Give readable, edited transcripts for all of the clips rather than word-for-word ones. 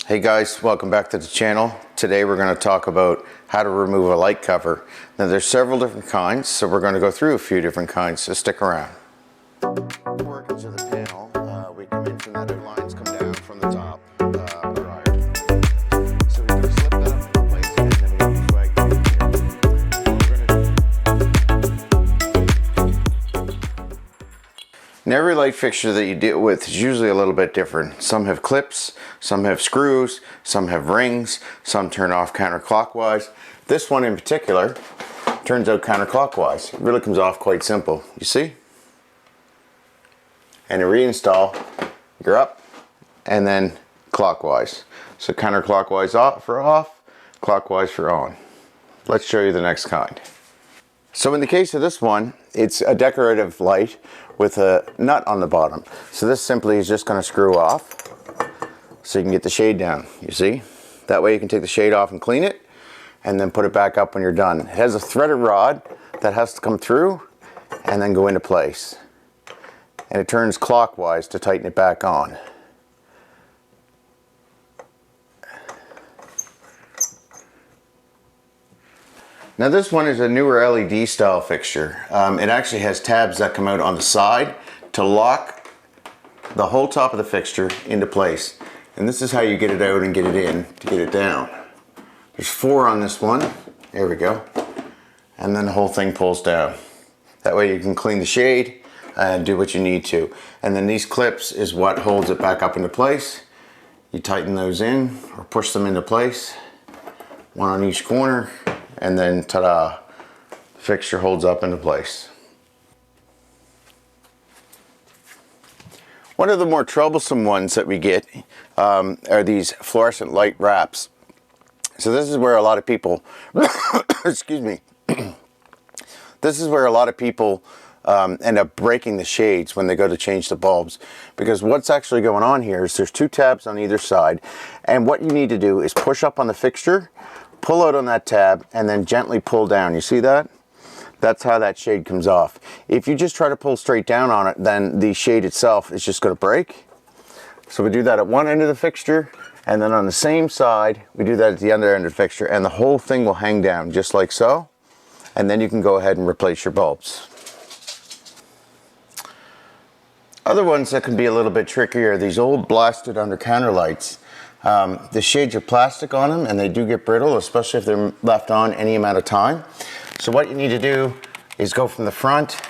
Hey guys, welcome back to the channel. Today we're going to talk about how to remove a light cover. Now there's several different kinds, so we're going to go through a few different kinds, so stick around. Workings of the panel, we come in from that lines come down from the top, or iron. So we're going to slip that up in place and then we're going to swag it here. Now every light fixture that you deal with is usually a little bit different. Some have clips, some have screws, some have rings, some turn off counterclockwise. This one in particular turns out counterclockwise. It really comes off quite simple, you see? And to reinstall, you're up and then clockwise. So counterclockwise off for off, clockwise for on. Let's show you the next kind. So in the case of this one, it's a decorative light with a nut on the bottom. So this simply is just going to screw off so you can get the shade down, you see? That way you can take the shade off and clean it and then put it back up when you're done. It has a threaded rod that has to come through and then go into place. And it turns clockwise to tighten it back on. Now this one is a newer LED style fixture. It actually has tabs that come out on the side to lock the whole top of the fixture into place. And this is how you get it out and get it in to get it down. There's 4 on this one. There we go. And then the whole thing pulls down. That way you can clean the shade and do what you need to. And then these clips is what holds it back up into place. You tighten those in or push them into place. One on each corner. And then ta-da, the fixture holds up into place. One of the more troublesome ones that we get are these fluorescent light wraps. So this is where a lot of people, excuse me, this is where a lot of people end up breaking the shades when they go to change the bulbs. Because what's actually going on here is there's 2 tabs on either side, and what you need to do is push up on the fixture, pull out on that tab, and then gently pull down. You see that? That's how that shade comes off. If you just try to pull straight down on it, then the shade itself is just going to break. So we do that at one end of the fixture, and then on the same side, we do that at the other end of the fixture, and the whole thing will hang down just like so. And then you can go ahead and replace your bulbs. Other ones that can be a little bit trickier are these old blasted undercounter lights. The shades are plastic on them and they do get brittle, especially if they're left on any amount of time. So what you need to do is go from the front,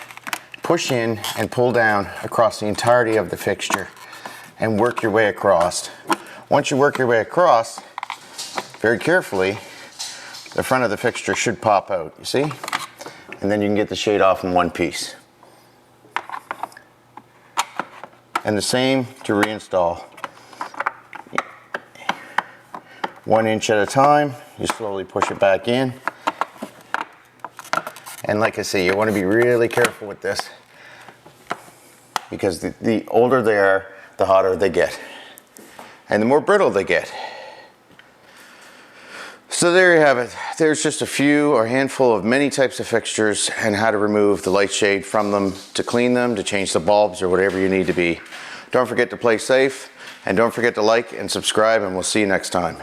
push in and pull down across the entirety of the fixture and work your way across. Once you work your way across, very carefully, the front of the fixture should pop out, you see? And then you can get the shade off in one piece. And the same to reinstall. 1 inch at a time, you slowly push it back in. And like I say, you want to be really careful with this because the older they are, the hotter they get. And the more brittle they get. So there you have it. There's just a few or handful of many types of fixtures and how to remove the light shade from them, to clean them, to change the bulbs or whatever you need to be. Don't forget to play safe and don't forget to like and subscribe, and we'll see you next time.